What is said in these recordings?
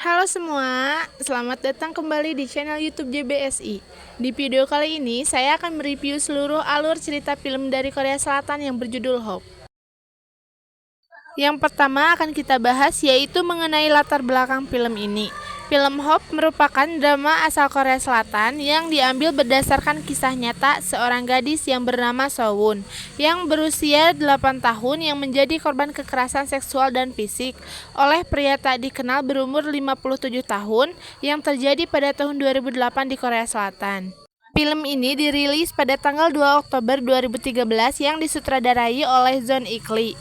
Halo semua, selamat datang kembali di channel YouTube JBSI. Di video kali ini, saya akan mereview seluruh alur cerita film dari Korea Selatan yang berjudul Hope. Yang pertama akan kita bahas yaitu mengenai latar belakang film ini. Film Hope merupakan drama asal Korea Selatan yang diambil berdasarkan kisah nyata seorang gadis yang bernama Sowon yang berusia 8 tahun yang menjadi korban kekerasan seksual dan fisik oleh pria tak dikenal berumur 57 tahun yang terjadi pada tahun 2008 di Korea Selatan. Film ini dirilis pada tanggal 2 Oktober 2013 yang disutradarai oleh John Ik-lee.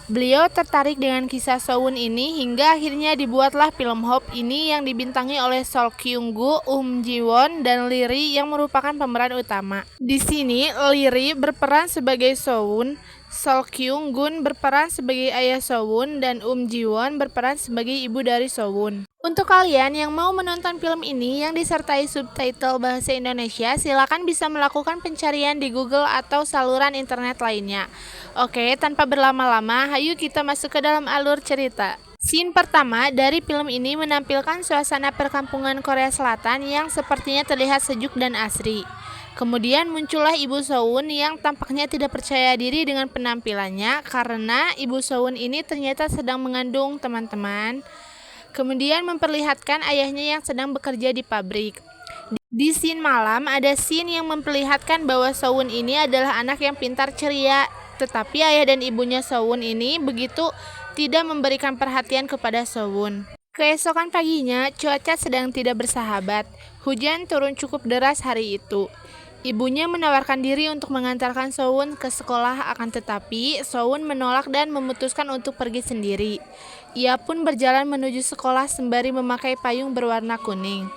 Beliau tertarik dengan kisah Sowon ini hingga akhirnya dibuatlah film Hope ini yang dibintangi oleh Sol Kyung-gu, Ji-won, dan Lee Ri yang merupakan pemeran utama. Di sini Lee Ri berperan sebagai Sowon, Sol Kyung-gun berperan sebagai ayah Sowon, dan Ji-won berperan sebagai ibu dari Sowon. Untuk kalian yang mau menonton film ini yang disertai subtitle bahasa Indonesia, silakan bisa melakukan pencarian di Google atau saluran internet lainnya. Oke, tanpa berlama-lama, ayo kita masuk ke dalam alur cerita. Scene pertama dari film ini menampilkan suasana perkampungan Korea Selatan yang sepertinya terlihat sejuk dan asri. Kemudian muncullah Ibu Sowon yang tampaknya tidak percaya diri dengan penampilannya karena Ibu Sowon ini ternyata sedang mengandung teman-teman. Kemudian memperlihatkan ayahnya yang sedang bekerja di pabrik. Di scene malam ada scene yang memperlihatkan bahwa Sowon ini adalah anak yang pintar ceria, tetapi ayah dan ibunya Sowon ini begitu tidak memberikan perhatian kepada Sowon. Keesokan paginya, cuaca sedang tidak bersahabat. Hujan turun cukup deras hari itu. Ibunya menawarkan diri untuk mengantarkan Sowon ke sekolah, akan tetapi Sowon menolak dan memutuskan untuk pergi sendiri. Ia pun berjalan menuju sekolah sembari memakai payung berwarna kuning.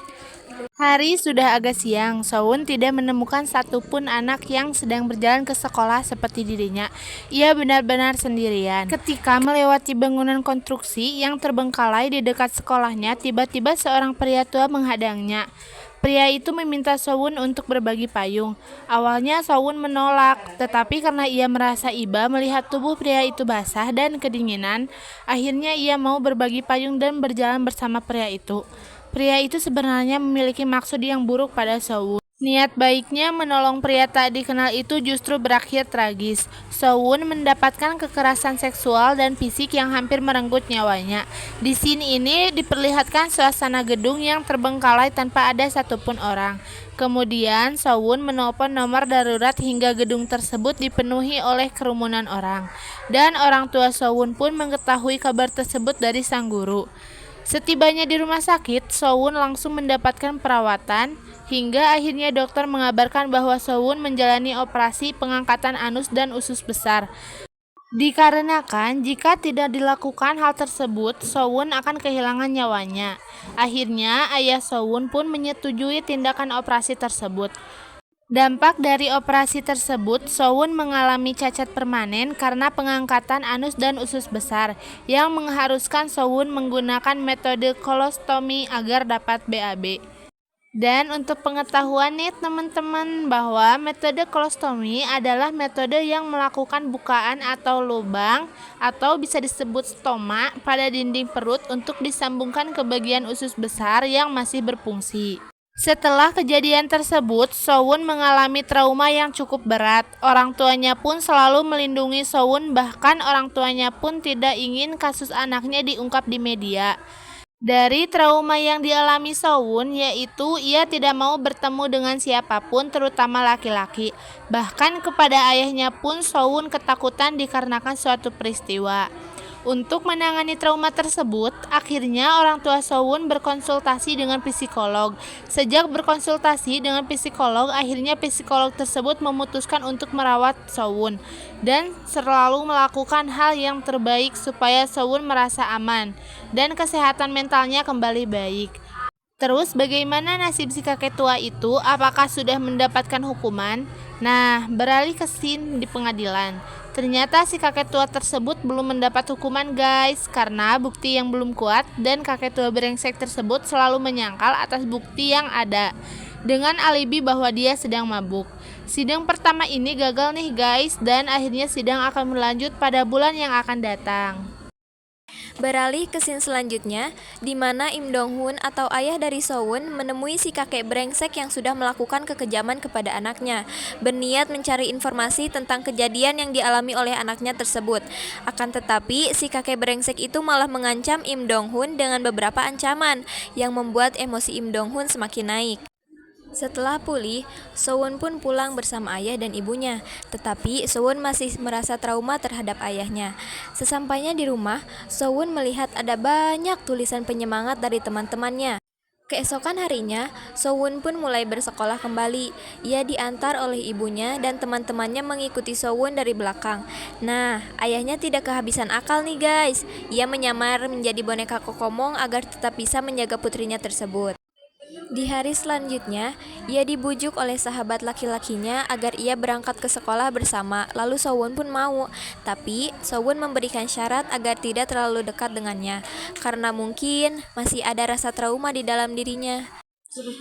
Hari sudah agak siang, Sowon tidak menemukan satupun anak yang sedang berjalan ke sekolah seperti dirinya. Ia benar-benar sendirian. Ketika melewati bangunan konstruksi yang terbengkalai di dekat sekolahnya, tiba-tiba seorang pria tua menghadangnya. Pria itu meminta Sowon untuk berbagi payung. Awalnya Sowon menolak, tetapi karena ia merasa iba melihat tubuh pria itu basah dan kedinginan, akhirnya ia mau berbagi payung dan berjalan bersama pria itu. Pria itu sebenarnya memiliki maksud yang buruk pada Sowon. Niat baiknya menolong pria tak dikenal itu justru berakhir tragis. Sowon mendapatkan kekerasan seksual dan fisik yang hampir merenggut nyawanya. Di scene ini diperlihatkan suasana gedung yang terbengkalai tanpa ada satupun orang. Kemudian Sowon menelpon nomor darurat hingga gedung tersebut dipenuhi oleh kerumunan orang. Dan orang tua Sowon pun mengetahui kabar tersebut dari sang guru. Setibanya di rumah sakit, Sowon langsung mendapatkan perawatan, hingga akhirnya dokter mengabarkan bahwa Sowon menjalani operasi pengangkatan anus dan usus besar. Dikarenakan jika tidak dilakukan hal tersebut, Sowon akan kehilangan nyawanya. Akhirnya, ayah Sowon pun menyetujui tindakan operasi tersebut. Dampak dari operasi tersebut, Sowon mengalami cacat permanen karena pengangkatan anus dan usus besar, yang mengharuskan Sowon menggunakan metode kolostomi agar dapat BAB. Dan untuk pengetahuan nih teman-teman, bahwa metode kolostomi adalah metode yang melakukan bukaan atau lubang atau bisa disebut stoma pada dinding perut untuk disambungkan ke bagian usus besar yang masih berfungsi. Setelah kejadian tersebut, Sowon mengalami trauma yang cukup berat. Orang tuanya pun selalu melindungi Sowon, bahkan orang tuanya pun tidak ingin kasus anaknya diungkap di media. Dari trauma yang dialami Sowon, yaitu ia tidak mau bertemu dengan siapapun, terutama laki-laki. Bahkan kepada ayahnya pun Sowon ketakutan dikarenakan suatu peristiwa. Untuk menangani trauma tersebut, akhirnya orang tua Sowon berkonsultasi dengan psikolog. Sejak berkonsultasi dengan psikolog, akhirnya psikolog tersebut memutuskan untuk merawat Sowon dan selalu melakukan hal yang terbaik supaya Sowon merasa aman dan kesehatan mentalnya kembali baik. Terus bagaimana nasib si kakek tua itu? Apakah sudah mendapatkan hukuman? Nah, beralih ke scene di pengadilan. Ternyata si kakek tua tersebut belum mendapat hukuman guys, karena bukti yang belum kuat dan kakek tua brengsek tersebut selalu menyangkal atas bukti yang ada dengan alibi bahwa dia sedang mabuk. Sidang pertama ini gagal nih guys, dan akhirnya sidang akan berlanjut pada bulan yang akan datang. Beralih ke scene selanjutnya, di mana Im Dong-hun atau ayah dari So-won menemui si kakek brengsek yang sudah melakukan kekejaman kepada anaknya, berniat mencari informasi tentang kejadian yang dialami oleh anaknya tersebut. Akan tetapi, si kakek brengsek itu malah mengancam Im Dong-hun dengan beberapa ancaman, yang membuat emosi Im Dong-hun semakin naik. Setelah pulih, So-won pun pulang bersama ayah dan ibunya. Tetapi So-won masih merasa trauma terhadap ayahnya. Sesampainya di rumah, So-won melihat ada banyak tulisan penyemangat dari teman-temannya. Keesokan harinya, So-won pun mulai bersekolah kembali. Ia diantar oleh ibunya dan teman-temannya mengikuti So-won dari belakang. Nah, ayahnya tidak kehabisan akal nih guys. Ia menyamar menjadi boneka Kokomong agar tetap bisa menjaga putrinya tersebut. Di hari selanjutnya, ia dibujuk oleh sahabat laki-lakinya agar ia berangkat ke sekolah bersama, lalu So-won pun mau. Tapi, So-won memberikan syarat agar tidak terlalu dekat dengannya, karena mungkin masih ada rasa trauma di dalam dirinya.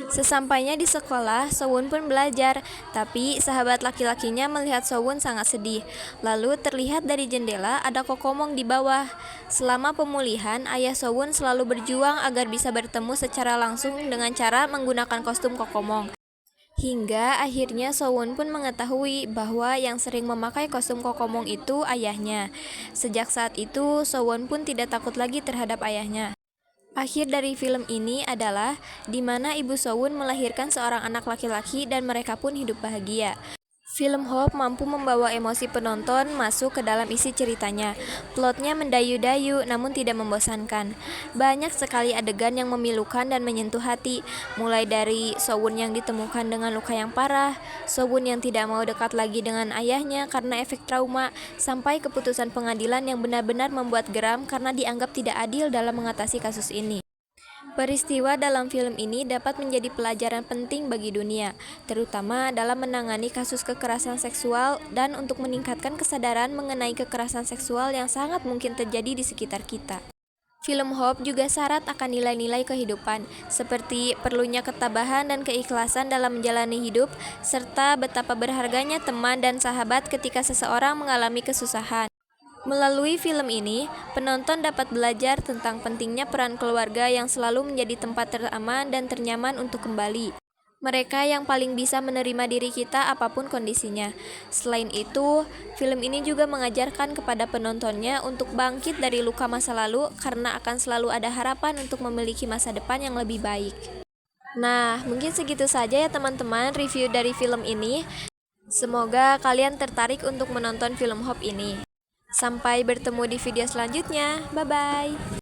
Sesampainya di sekolah, So-won pun belajar, tapi sahabat laki-lakinya melihat So-won sangat sedih. Lalu terlihat dari jendela ada Kokomong di bawah. Selama pemulihan, ayah So-won selalu berjuang agar bisa bertemu secara langsung dengan cara menggunakan kostum Kokomong. Hingga akhirnya So-won pun mengetahui bahwa yang sering memakai kostum Kokomong itu ayahnya. Sejak saat itu, So-won pun tidak takut lagi terhadap ayahnya. Akhir dari film ini adalah di mana ibu So-won melahirkan seorang anak laki-laki dan mereka pun hidup bahagia. Film Hope mampu membawa emosi penonton masuk ke dalam isi ceritanya. Plotnya mendayu-dayu namun tidak membosankan. Banyak sekali adegan yang memilukan dan menyentuh hati. Mulai dari So-won yang ditemukan dengan luka yang parah, So-won yang tidak mau dekat lagi dengan ayahnya karena efek trauma, sampai keputusan pengadilan yang benar-benar membuat geram karena dianggap tidak adil dalam mengatasi kasus ini. Peristiwa dalam film ini dapat menjadi pelajaran penting bagi dunia, terutama dalam menangani kasus kekerasan seksual dan untuk meningkatkan kesadaran mengenai kekerasan seksual yang sangat mungkin terjadi di sekitar kita. Film Hope juga syarat akan nilai-nilai kehidupan, seperti perlunya ketabahan dan keikhlasan dalam menjalani hidup, serta betapa berharganya teman dan sahabat ketika seseorang mengalami kesusahan. Melalui film ini, penonton dapat belajar tentang pentingnya peran keluarga yang selalu menjadi tempat teraman dan ternyaman untuk kembali. Mereka yang paling bisa menerima diri kita apapun kondisinya. Selain itu, film ini juga mengajarkan kepada penontonnya untuk bangkit dari luka masa lalu karena akan selalu ada harapan untuk memiliki masa depan yang lebih baik. Nah, mungkin segitu saja ya teman-teman review dari film ini. Semoga kalian tertarik untuk menonton film Hope ini. Sampai bertemu di video selanjutnya. Bye-bye.